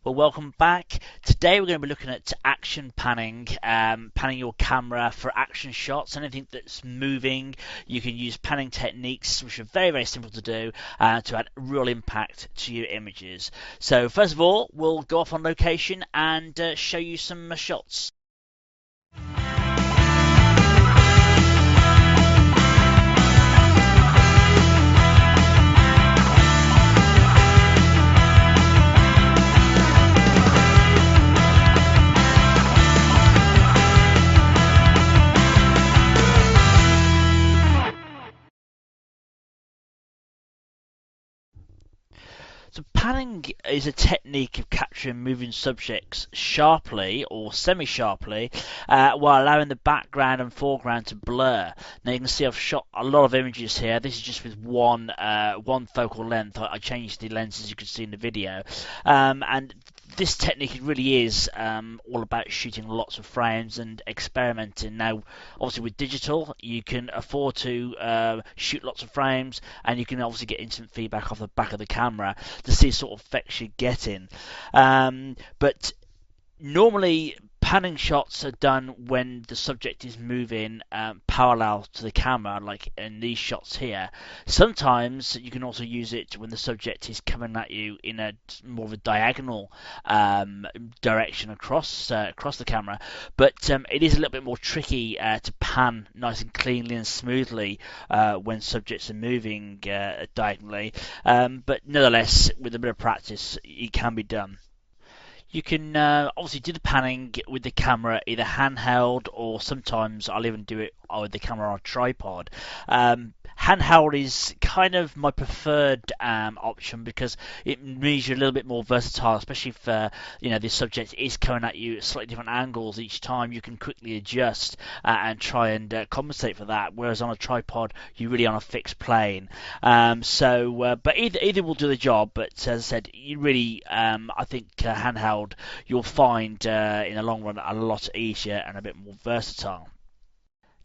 Well, welcome back. Today we're going to be looking at action panning, panning your camera for action shots, anything that's moving. You can use panning techniques, which are very, very simple to do, to add real impact to your images. So first of all, we'll go off on location and show you some shots. So panning is a technique of capturing moving subjects sharply or semi-sharply while allowing the background and foreground to blur. Now you can see I've shot a lot of images here. This is just with one focal length. I changed the lens as you can see in the video. And this technique really is all about shooting lots of frames and experimenting. Now, obviously with digital, you can afford to shoot lots of frames, and you can obviously get instant feedback off the back of the camera to see sort of effects you're getting. But normally panning shots are done when the subject is moving parallel to the camera, like in these shots here. Sometimes you can also use it when the subject is coming at you in a more of a diagonal direction across the camera. But it is a little bit more tricky to pan nice and cleanly and smoothly when subjects are moving diagonally. But nonetheless, with a bit of practice, it can be done. You can obviously do the panning with the camera either handheld, or sometimes I'll even do it with the camera on a tripod. Handheld is kind of my preferred option because it means you're a little bit more versatile, especially if the subject is coming at you at slightly different angles each time. You can quickly adjust and try and compensate for that. Whereas on a tripod, you're really on a fixed plane. But either will do the job. But as I said, you really, I think handheld you'll find in the long run a lot easier and a bit more versatile.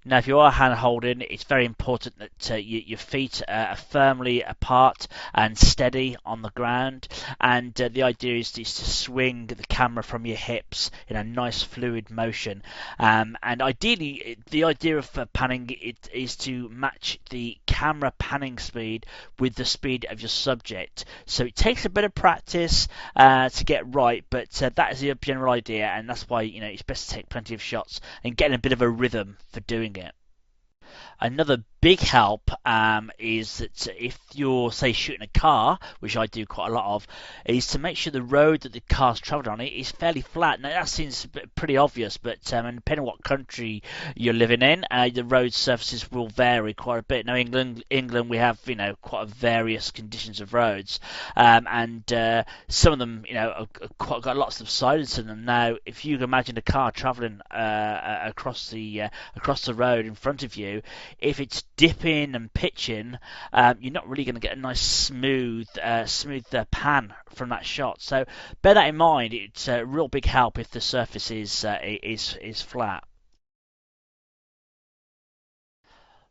Now, if you are hand holding, it's very important that your feet are firmly apart and steady on the ground. And the idea is to swing the camera from your hips in a nice fluid motion. And ideally, the idea of panning it is to match the camera panning speed with the speed of your subject. So it takes a bit of practice to get right, but that is the general idea, and that's why it's best to take plenty of shots and get in a bit of a rhythm for doing it. Another big help is that if you're, say, shooting a car, which I do quite a lot of, is to make sure the road that the car's travelled on is fairly flat. Now, that seems pretty obvious, but depending on what country you're living in, the road surfaces will vary quite a bit. Now, England, we have quite a various conditions of roads, and some of them, got lots of silence in them. Now, if you can imagine a car travelling across the road in front of you, if it's dipping and pitching, you're not really going to get a nice smooth pan from that shot. So bear that in mind. It's a real big help if the surface is flat.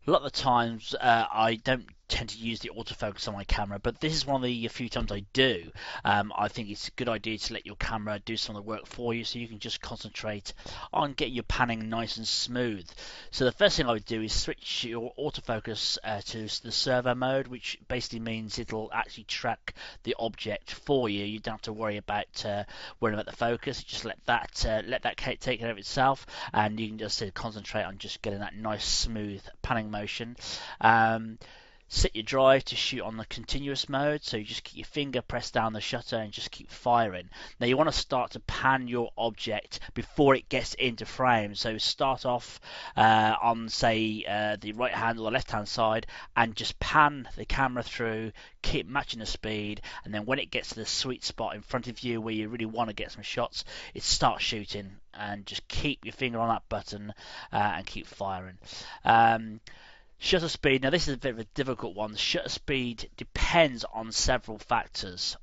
A lot of the times I don't tend to use the autofocus on my camera, but this is one of the few times I do. I think it's a good idea to let your camera do some of the work for you, so you can just concentrate on getting your panning nice and smooth. So the first thing I would do is switch your autofocus to the servo mode, which basically means it'll actually track the object for you. You don't have to worry about the focus. Just let that take care of itself, and you can just concentrate on just getting that nice smooth panning motion. Set your drive to shoot on the continuous mode, so you just keep your finger pressed down the shutter and just keep firing. Now you want to start to pan your object before it gets into frame, so start off on, say, the right hand or the left hand side, and just pan the camera through, keep matching the speed, and then when it gets to the sweet spot in front of you where you really want to get some shots, it start shooting, and just keep your finger on that button and keep firing. Shutter speed, now this is a bit of a difficult one. The shutter speed depends on several factors.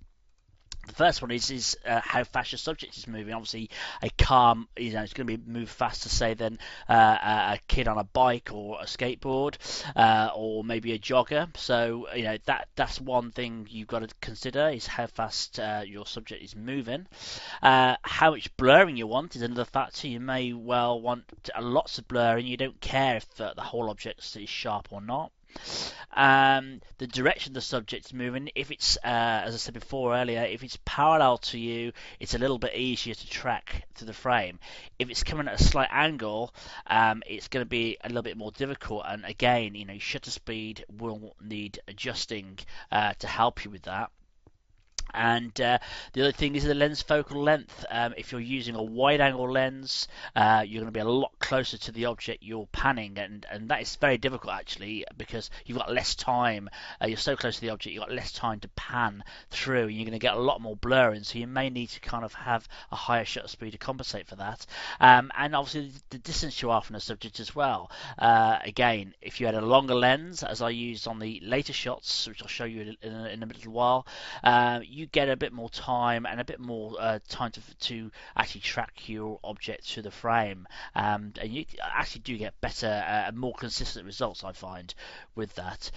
The first one is how fast your subject is moving. Obviously, a car, it's going to be move faster, say, than a kid on a bike or a skateboard, or maybe a jogger. So that's one thing you've got to consider is how fast your subject is moving. How much blurring you want is another factor. You may well want lots of blurring. You don't care if the whole object is sharp or not. The direction the subject is moving, if it's, as I said before earlier, if it's parallel to you, it's a little bit easier to track to the frame. If it's coming at a slight angle, it's going to be a little bit more difficult. And again, shutter speed will need adjusting to help you with that. And the other thing is the lens focal length. If you're using a wide angle lens, you're going to be a lot closer to the object you're panning, and that is very difficult actually because you've got less time. You're so close to the object, you've got less time to pan through, and you're going to get a lot more blurring. So you may need to kind of have a higher shutter speed to compensate for that. And obviously the distance you are from the subject as well. Again, if you had a longer lens, as I used on the later shots, which I'll show you in a little while, you get a bit more time and a bit more time to actually track your object to the frame, and you actually do get better and more consistent results, I find, with that.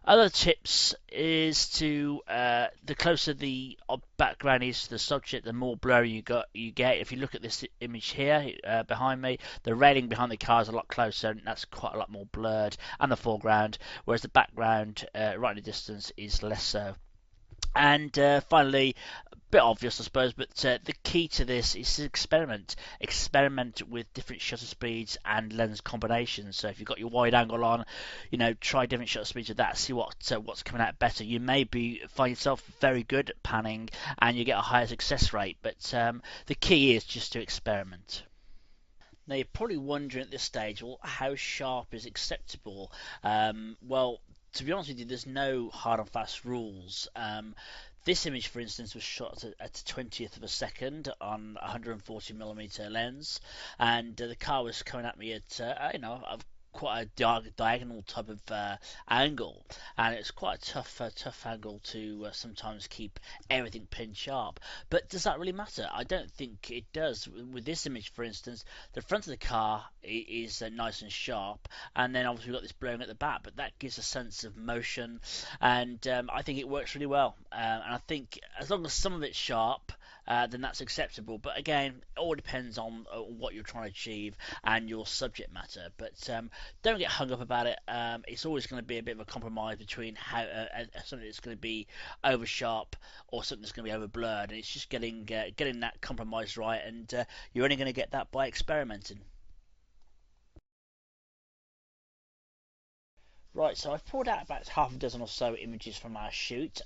Other tips is to the closer the background is to the subject, the more blurry you get. If you look at this image here behind me, the railing behind the car is a lot closer, and that's quite a lot more blurred, and the foreground, whereas the background right in the distance is less so. And finally, a bit obvious, I suppose, but the key to this is to experiment. Experiment with different shutter speeds and lens combinations. So if you've got your wide angle on, try different shutter speeds with that. See what's coming out better. You may find yourself very good at panning, and you get a higher success rate. But the key is just to experiment. Now you're probably wondering at this stage, well, how sharp is acceptable? Well, to be honest with you, there's no hard and fast rules. This image, for instance, was shot at the 20th of a second on 140mm lens, and the car was coming at me at quite a diagonal type of angle, and it's quite a tough angle to sometimes keep everything pin sharp. But does that really matter? I don't think it does. With this image, for instance, the front of the car is nice and sharp, and then obviously we've got this blurring at the back, but that gives a sense of motion, and I think it works really well. And I think as long as some of it's sharp, then that's acceptable. But again, it all depends on what you're trying to achieve and your subject matter. But don't get hung up about it. It's always going to be a bit of a compromise between how something that's going to be over sharp or something that's going to be over blurred. And it's just getting that compromise right, and you're only going to get that by experimenting. Right, so I've pulled out about half a dozen or so images from our shoot,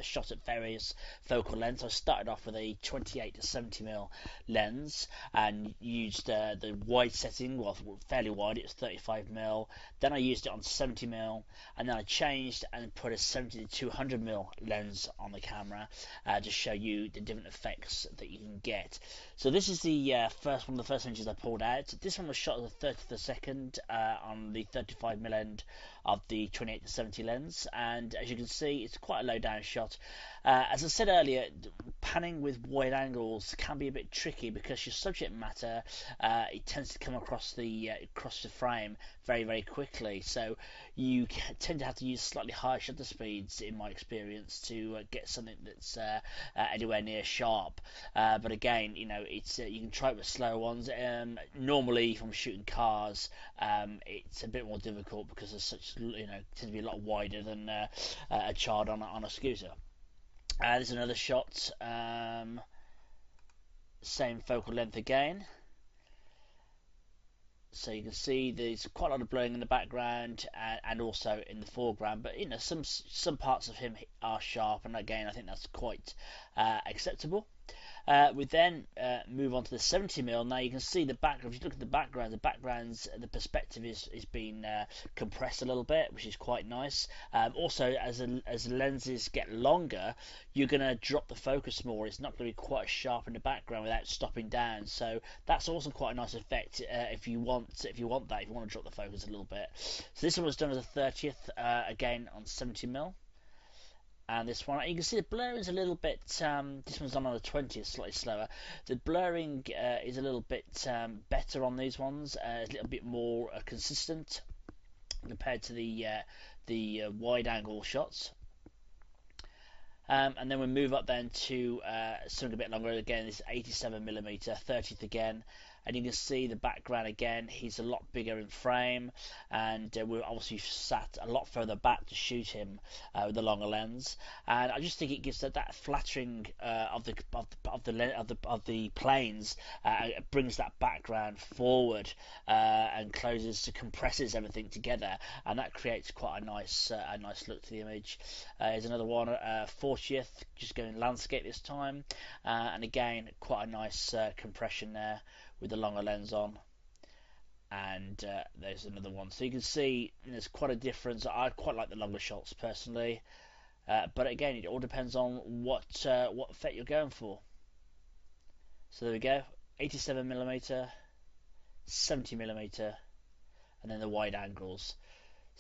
shot at various focal lengths. I started off with a 28 to 70mm lens and used the wide setting, well, fairly wide, it was 35mm. Then I used it on 70mm, and then I changed and put a 70 to 200mm lens on the camera to show you the different effects that you can get. So this is the one of the first images I pulled out. This one was shot at the 30th of a second on the 35mm end of the 28 to 70 lens, and as you can see, it's quite a low down shot. As I said earlier, panning with wide angles can be a bit tricky because your subject matter it tends to come across the frame very quickly, so you tend to have to use slightly higher shutter speeds in my experience to get something that's anywhere near sharp. But again, it's you can try it with slower ones. Normally, if I'm shooting cars, it's a bit more difficult because there's such tend to be a lot wider than a child on a scooter. There's another shot, same focal length again. So you can see there's quite a lot of blurring in the background and also in the foreground, but some parts of him are sharp, and again I think that's quite acceptable. We then move on to the 70mm. Now you can see the background. If you look at the perspective is being compressed a little bit, which is quite nice. Also, as the lenses get longer, you're going to drop the focus more. It's not going to be quite as sharp in the background without stopping down. So that's also quite a nice effect if you want that. If you want to drop the focus a little bit. So this one was done as a 30th again on 70mm. and this one. You can see the blurring is a little bit. This one's on the 20th, slightly slower. The blurring is a little bit better on these ones. It's a little bit more consistent compared to the wide angle shots. And then we move up then to something a bit longer. Again, this 87mm, 30th again. And you can see the background again. He's a lot bigger in frame, and we're obviously sat a lot further back to shoot him with the longer lens. And I just think it gives that flattering of the planes. It brings that background forward and compresses everything together, and that creates quite a nice look to the image. Here's another one, 40th, just going landscape this time, and again quite a nice compression there with the longer lens on. And there's another one, so you can see there's quite a difference. I quite like the longer shots personally, but again, it all depends on what effect you're going for. So there we go, 87mm, 70mm, and then the wide angles.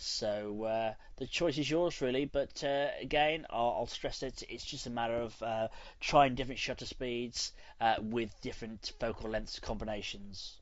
So the choice is yours really, but again, I'll stress it, it's just a matter of trying different shutter speeds with different focal length combinations.